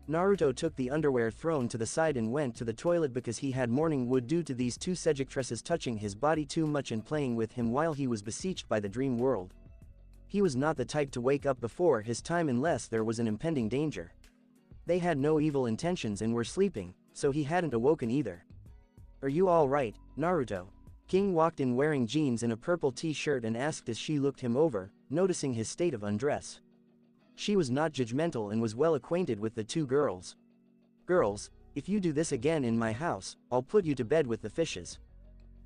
Naruto took the underwear thrown to the side and went to the toilet because he had morning wood due to these two seductresses touching his body too much and playing with him while he was besieged by the dream world. He was not the type to wake up before his time unless there was an impending danger. They had no evil intentions and were sleeping, so he hadn't awoken either. "Are you all right, Naruto?" King walked in wearing jeans and a purple t-shirt and asked as she looked him over, noticing his state of undress. She was not judgmental and was well acquainted with the two girls. "Girls, If you do this again in my house, I'll put you to bed with the fishes.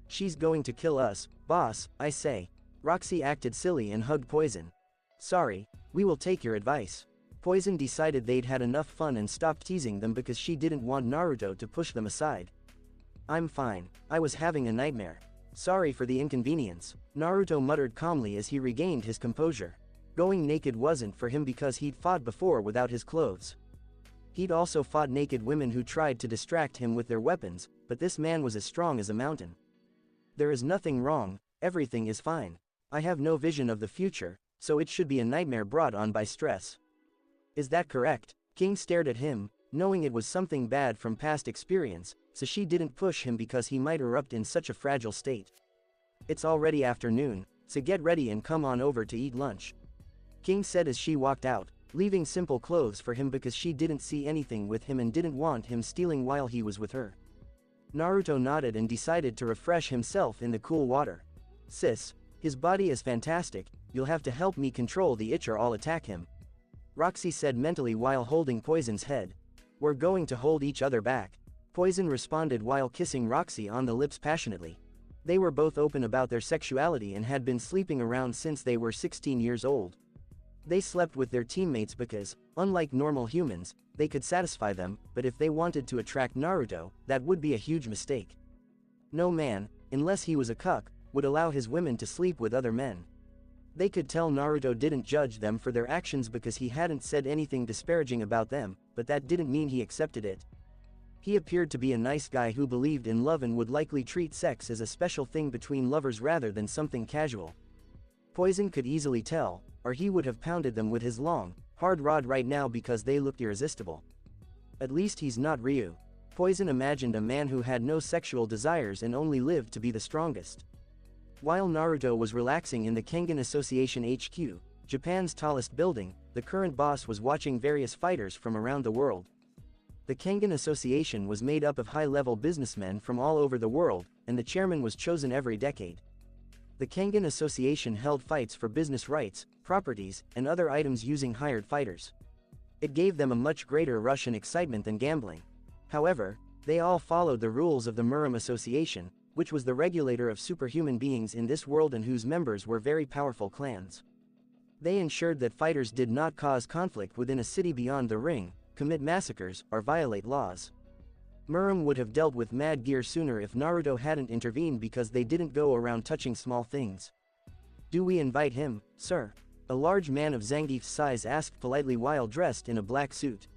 She's going to kill us, boss, I say. Roxy acted silly and hugged Poison. Sorry, we will take your advice. Poison decided they'd had enough fun and stopped teasing them because she didn't want Naruto to push them aside. I'm fine, I was having a nightmare. Sorry for the inconvenience, Naruto muttered calmly as he regained his composure. Going naked wasn't for him because he'd fought before without his clothes. He'd also fought naked women who tried to distract him with their weapons, but this man was as strong as a mountain. There is nothing wrong, everything is fine. I have no vision of the future, so it should be a nightmare brought on by stress. Is that correct? King stared at him, knowing it was something bad from past experience, so she didn't push him because he might erupt in such a fragile state. It's already afternoon, so get ready and come on over to eat lunch. King said as she walked out, leaving simple clothes for him because she didn't see anything with him and didn't want him stealing while he was with her. Naruto nodded and decided to refresh himself in the cool water. Sis, his body is fantastic, you'll have to help me control the itch or I'll attack him. Roxy said mentally while holding Poison's head. We're going to hold each other back. Poison responded while kissing Roxy on the lips passionately. They were both open about their sexuality and had been sleeping around since they were 16 years old. They slept with their teammates because, unlike normal humans, they could satisfy them, but if they wanted to attract Naruto, that would be a huge mistake. No man, unless he was a cuck, would allow his women to sleep with other men. They could tell Naruto didn't judge them for their actions because he hadn't said anything disparaging about them, but that didn't mean he accepted it. He appeared to be a nice guy who believed in love and would likely treat sex as a special thing between lovers rather than something casual. Poison could easily tell, or he would have pounded them with his long, hard rod right now because they looked irresistible. At least he's not Ryu. Poison imagined a man who had no sexual desires and only lived to be the strongest. While Naruto was relaxing in the Kengan Association HQ, Japan's tallest building, the current boss was watching various fighters from around the world. The Kengan Association was made up of high-level businessmen from all over the world, and the chairman was chosen every decade. The Kengan Association held fights for business rights, properties, and other items using hired fighters. It gave them a much greater rush and excitement than gambling. However, they all followed the rules of the Muram Association, which was the regulator of superhuman beings in this world and whose members were very powerful clans. They ensured that fighters did not cause conflict within a city beyond the ring, commit massacres, or violate laws. Muram would have dealt with Mad Gear sooner if Naruto hadn't intervened because they didn't go around touching small things. Do we invite him, sir? A large man of Zangief's size asked politely while dressed in a black suit.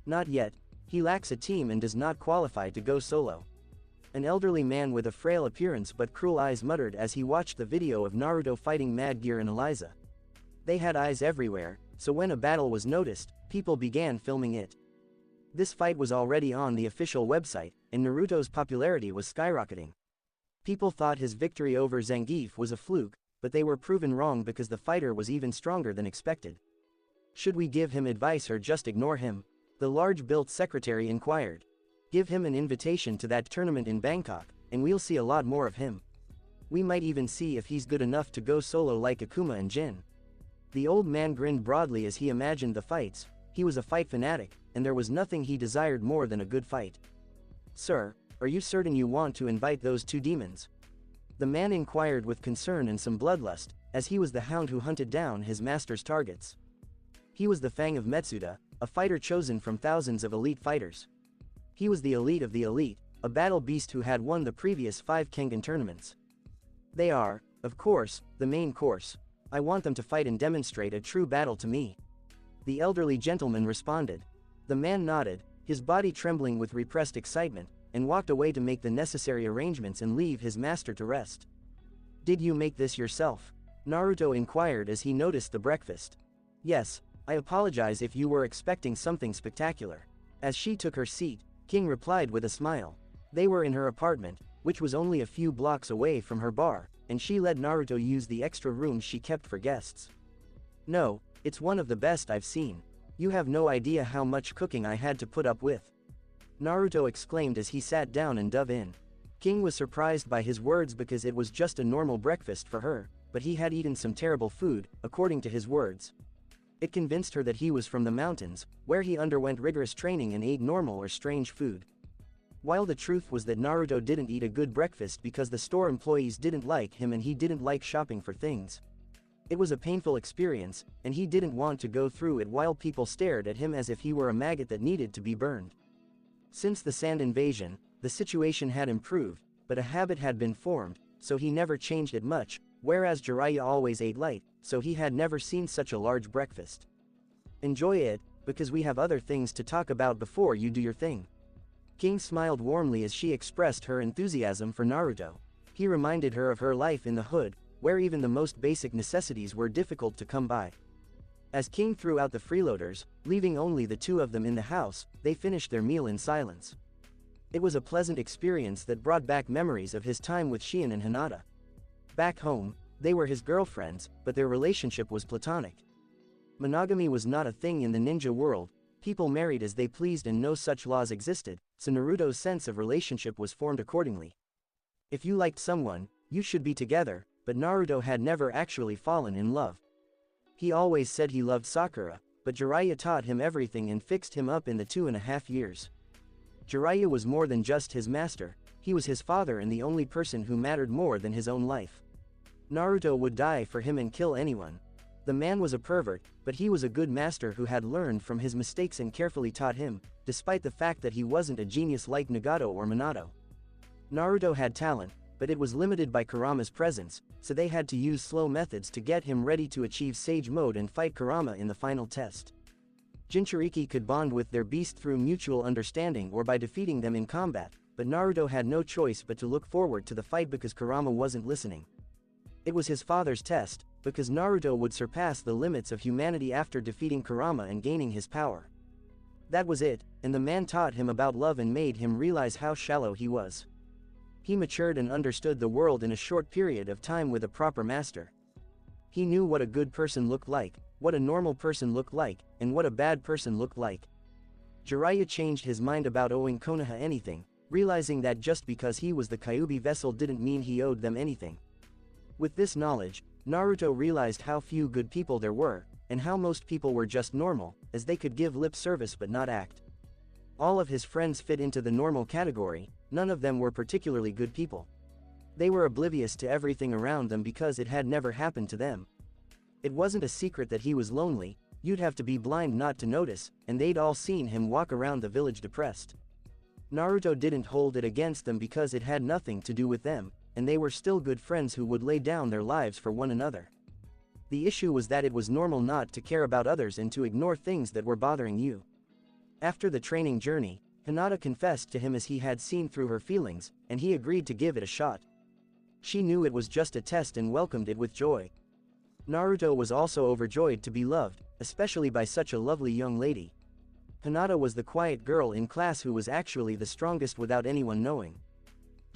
Not yet, he lacks a team and does not qualify to go solo. An elderly man with a frail appearance but cruel eyes muttered as he watched the video of Naruto fighting Mad Gear and Eliza. They had eyes everywhere, so when a battle was noticed, people began filming it. This fight was already on the official website, and Naruto's popularity was skyrocketing. People thought his victory over Zangief was a fluke, but they were proven wrong because the fighter was even stronger than expected. Should we give him advice or just ignore him? The large-built secretary inquired. Give him an invitation to that tournament in Bangkok, and we'll see a lot more of him. We might even see if he's good enough to go solo like Akuma and Jin. The old man grinned broadly as he imagined the fights. He was a fight fanatic, and there was nothing he desired more than a good fight. Sir, are you certain you want to invite those two demons? The man inquired with concern and some bloodlust, as he was the hound who hunted down his master's targets. He was the Fang of Metsuda, a fighter chosen from thousands of elite fighters. He was the elite of the elite, a battle beast who had won the previous 5 Kengan tournaments. They are, of course, the main course. I want them to fight and demonstrate a true battle to me. The elderly gentleman responded. The man nodded, his body trembling with repressed excitement, and walked away to make the necessary arrangements and leave his master to rest. Did you make this yourself? Naruto inquired as he noticed the breakfast. Yes, I apologize if you were expecting something spectacular. As she took her seat, King replied with a smile. They were in her apartment, which was only a few blocks away from her bar, and she let Naruto use the extra room she kept for guests. No, it's one of the best I've seen. You have no idea how much cooking I had to put up with. Naruto exclaimed as he sat down and dove in. King was surprised by his words because it was just a normal breakfast for her, but he had eaten some terrible food, according to his words. It convinced her that he was from the mountains, where he underwent rigorous training and ate normal or strange food. While the truth was that Naruto didn't eat a good breakfast because the store employees didn't like him and he didn't like shopping for things. It was a painful experience, and he didn't want to go through it while people stared at him as if he were a maggot that needed to be burned. Since the sand invasion, the situation had improved, but a habit had been formed, so he never changed it much, whereas Jiraiya always ate light, so he had never seen such a large breakfast. Enjoy it, because we have other things to talk about before you do your thing. King smiled warmly as she expressed her enthusiasm for Naruto. He reminded her of her life in the hood, where even the most basic necessities were difficult to come by. As King threw out the freeloaders, leaving only the two of them in the house, they finished their meal in silence. It was a pleasant experience that brought back memories of his time with Cheel and Hinata. Back home, they were his girlfriends, but their relationship was platonic. Monogamy was not a thing in the ninja world, people married as they pleased and no such laws existed, so Naruto's sense of relationship was formed accordingly. If you liked someone, you should be together, but Naruto had never actually fallen in love. He always said he loved Sakura, but Jiraiya taught him everything and fixed him up in the 2.5 years. Jiraiya was more than just his master, he was his father and the only person who mattered more than his own life. Naruto would die for him and kill anyone. The man was a pervert, but he was a good master who had learned from his mistakes and carefully taught him, despite the fact that he wasn't a genius like Nagato or Minato. Naruto had talent, but it was limited by Kurama's presence, so they had to use slow methods to get him ready to achieve Sage Mode and fight Kurama in the final test. Jinchuriki could bond with their beast through mutual understanding or by defeating them in combat, but Naruto had no choice but to look forward to the fight because Kurama wasn't listening. It was his father's test, because Naruto would surpass the limits of humanity after defeating Kurama and gaining his power. That was it, and the man taught him about love and made him realize how shallow he was. He matured and understood the world in a short period of time with a proper master. He knew what a good person looked like, what a normal person looked like, and what a bad person looked like. Jiraiya changed his mind about owing Konoha anything, realizing that just because he was the Kyuubi vessel didn't mean he owed them anything. With this knowledge, Naruto realized how few good people there were, and how most people were just normal, as they could give lip service but not act. All of his friends fit into the normal category, none of them were particularly good people. They were oblivious to everything around them because it had never happened to them. It wasn't a secret that he was lonely, you'd have to be blind not to notice, and they'd all seen him walk around the village depressed. Naruto didn't hold it against them because it had nothing to do with them, and they were still good friends who would lay down their lives for one another. The issue was that it was normal not to care about others and to ignore things that were bothering you. After the training journey, Hinata confessed to him as he had seen through her feelings, and he agreed to give it a shot. She knew it was just a test and welcomed it with joy. Naruto was also overjoyed to be loved, especially by such a lovely young lady. Hinata was the quiet girl in class who was actually the strongest without anyone knowing.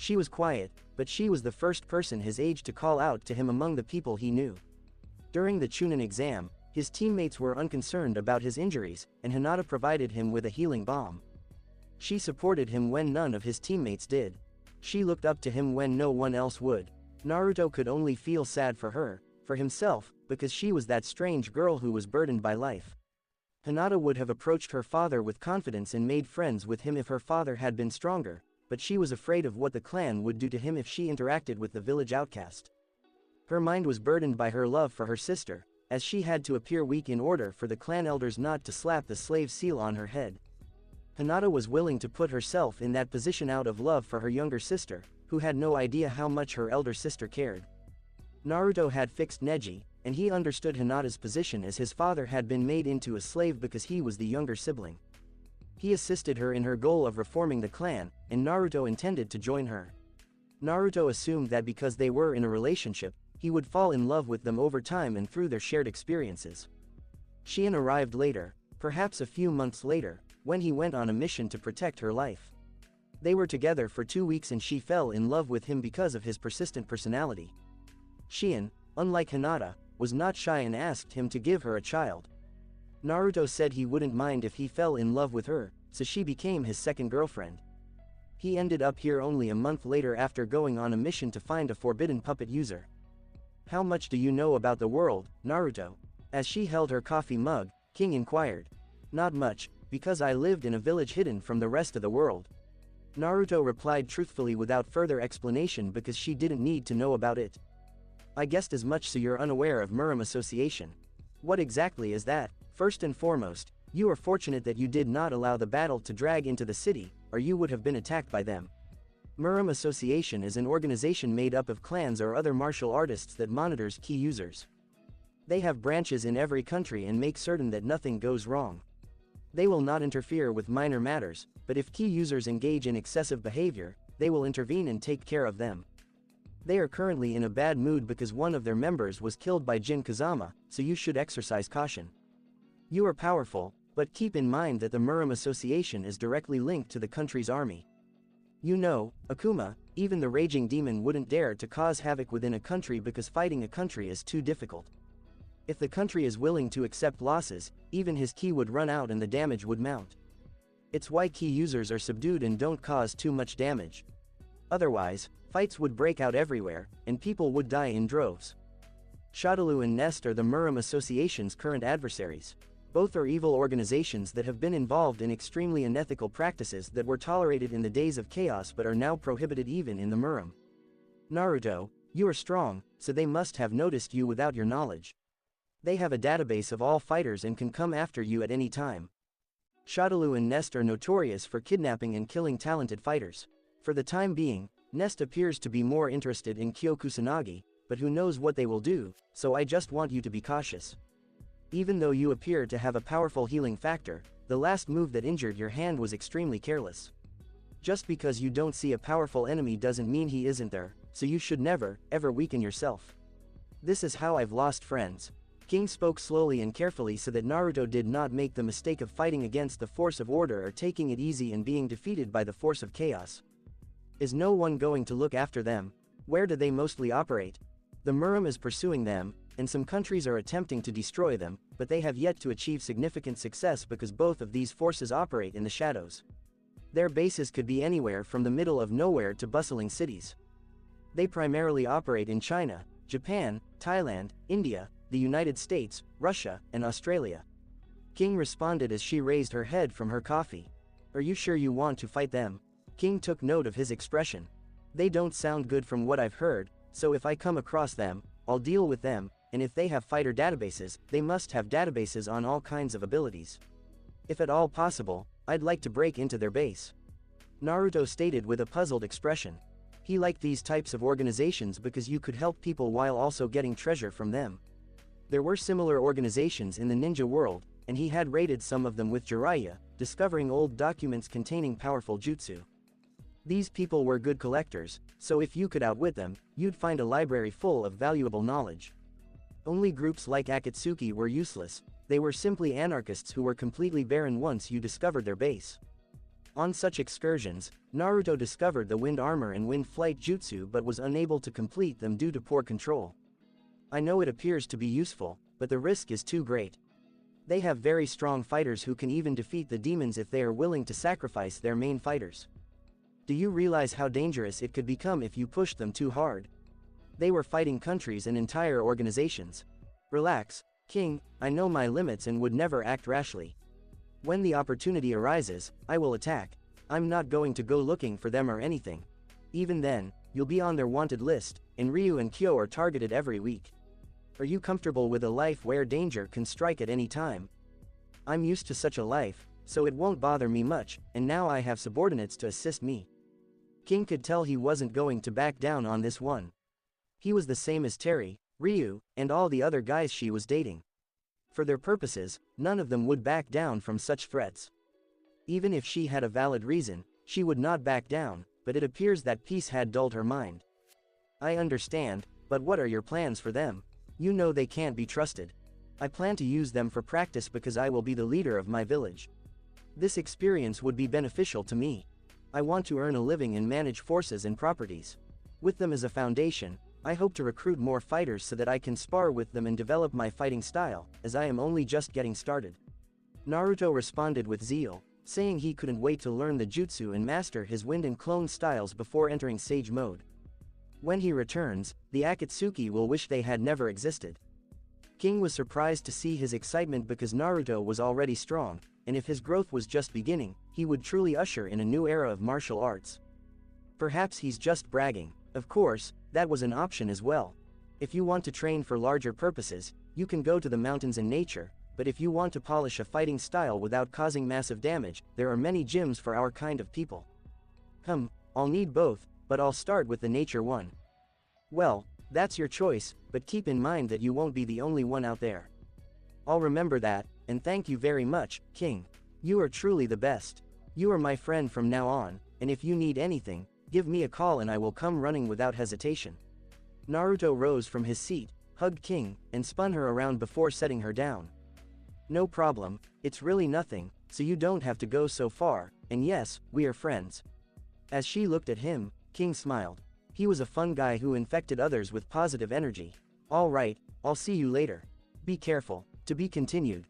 She was quiet, but she was the first person his age to call out to him among the people he knew. During the Chunin exam, his teammates were unconcerned about his injuries, and Hinata provided him with a healing balm. She supported him when none of his teammates did. She looked up to him when no one else would. Naruto could only feel sad for her, for himself, because she was that strange girl who was burdened by life. Hinata would have approached her father with confidence and made friends with him if her father had been stronger, but she was afraid of what the clan would do to him if she interacted with the village outcast. Her mind was burdened by her love for her sister, as she had to appear weak in order for the clan elders not to slap the slave seal on her head. Hinata was willing to put herself in that position out of love for her younger sister, who had no idea how much her elder sister cared. Naruto had fixed Neji, and he understood Hinata's position as his father had been made into a slave because he was the younger sibling. He assisted her in her goal of reforming the clan, and Naruto intended to join her. Naruto assumed that because they were in a relationship, he would fall in love with them over time and through their shared experiences. Shion arrived later, perhaps a few months later, when he went on a mission to protect her life. They were together for 2 weeks and she fell in love with him because of his persistent personality. Shion, unlike Hinata, was not shy and asked him to give her a child. Naruto said he wouldn't mind if he fell in love with her, so she became his second girlfriend. He ended up here only a month later after going on a mission to find a forbidden puppet user. How much do you know about the world, Naruto? As she held her coffee mug, King inquired. Not much, because I lived in a village hidden from the rest of the world. Naruto replied truthfully without further explanation because she didn't need to know about it. I guessed as much, so you're unaware of Muram Association. What exactly is that? First and foremost, you are fortunate that you did not allow the battle to drag into the city, or you would have been attacked by them. Muram Association is an organization made up of clans or other martial artists that monitors key users. They have branches in every country and make certain that nothing goes wrong. They will not interfere with minor matters, but if key users engage in excessive behavior, they will intervene and take care of them. They are currently in a bad mood because one of their members was killed by Jin Kazama, so you should exercise caution. You are powerful, but keep in mind that the Muram Association is directly linked to the country's army. You know, Akuma, even the raging demon wouldn't dare to cause havoc within a country because fighting a country is too difficult. If the country is willing to accept losses, even his ki would run out and the damage would mount. It's why ki users are subdued and don't cause too much damage. Otherwise, fights would break out everywhere, and people would die in droves. Shadaloo and Nest are the Muram Association's current adversaries. Both are evil organizations that have been involved in extremely unethical practices that were tolerated in the days of chaos but are now prohibited even in the Muram. Naruto, you are strong, so they must have noticed you without your knowledge. They have a database of all fighters and can come after you at any time. Shadaloo and Nest are notorious for kidnapping and killing talented fighters. For the time being, Nest appears to be more interested in Kyokusanagi, but who knows what they will do, so I just want you to be cautious. Even though you appear to have a powerful healing factor, the last move that injured your hand was extremely careless. Just because you don't see a powerful enemy doesn't mean he isn't there, so you should never, ever weaken yourself. This is how I've lost friends. King spoke slowly and carefully so that Naruto did not make the mistake of fighting against the force of order or taking it easy and being defeated by the force of chaos. Is no one going to look after them? Where do they mostly operate? The Muram is pursuing them, and some countries are attempting to destroy them, but they have yet to achieve significant success because both of these forces operate in the shadows. Their bases could be anywhere from the middle of nowhere to bustling cities. They primarily operate in China, Japan, Thailand, India, the United States, Russia, and Australia. King responded as she raised her head from her coffee. Are you sure you want to fight them? King took note of his expression. They don't sound good from what I've heard, so if I come across them, I'll deal with them, and if they have fighter databases, they must have databases on all kinds of abilities. If at all possible, I'd like to break into their base. Naruto stated with a puzzled expression. He liked these types of organizations because you could help people while also getting treasure from them. There were similar organizations in the ninja world, and he had raided some of them with Jiraiya, discovering old documents containing powerful jutsu. These people were good collectors, so if you could outwit them, you'd find a library full of valuable knowledge. Only groups like Akatsuki were useless, they were simply anarchists who were completely barren once you discovered their base. On such excursions, Naruto discovered the wind armor and wind flight jutsu but was unable to complete them due to poor control. I know it appears to be useful, but the risk is too great. They have very strong fighters who can even defeat the demons if they are willing to sacrifice their main fighters. Do you realize how dangerous it could become if you push them too hard? They were fighting countries and entire organizations. Relax, King, I know my limits and would never act rashly. When the opportunity arises, I will attack. I'm not going to go looking for them or anything. Even then, you'll be on their wanted list, and Ryu and Kyo are targeted every week. Are you comfortable with a life where danger can strike at any time? I'm used to such a life, so it won't bother me much, and now I have subordinates to assist me. King could tell he wasn't going to back down on this one. He was the same as Terry, Ryu, and all the other guys she was dating. For their purposes, none of them would back down from such threats. Even if she had a valid reason, she would not back down, but it appears that peace had dulled her mind. I understand, but what are your plans for them? You know they can't be trusted. I plan to use them for practice because I will be the leader of my village. This experience would be beneficial to me. I want to earn a living and manage forces and properties. With them as a foundation, I hope to recruit more fighters so that I can spar with them and develop my fighting style, as I am only just getting started. Naruto responded with zeal, saying he couldn't wait to learn the jutsu and master his wind and clone styles before entering Sage mode. When he returns, the Akatsuki will wish they had never existed. King was surprised to see his excitement because Naruto was already strong, and if his growth was just beginning, he would truly usher in a new era of martial arts. Perhaps he's just bragging. Of course, that was an option as well. If you want to train for larger purposes, you can go to the mountains and nature, but if you want to polish a fighting style without causing massive damage, there are many gyms for our kind of people. I'll need both, but I'll start with the nature one. Well, that's your choice, but keep in mind that you won't be the only one out there. I'll remember that, and thank you very much, King. You are truly the best. You are my friend from now on, and if you need anything, give me a call and I will come running without hesitation. Naruto rose from his seat, hugged King, and spun her around before setting her down. No problem, it's really nothing, so you don't have to go so far, and yes, we are friends. As she looked at him, King smiled. He was a fun guy who infected others with positive energy. Alright, I'll see you later. Be careful. To be continued.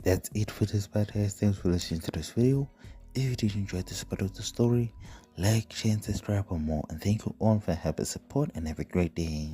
That's it for this podcast. Thanks for listening to this video. If you did enjoy this part of the story, like, share, and subscribe for more. And thank you all for helping support and have a great day.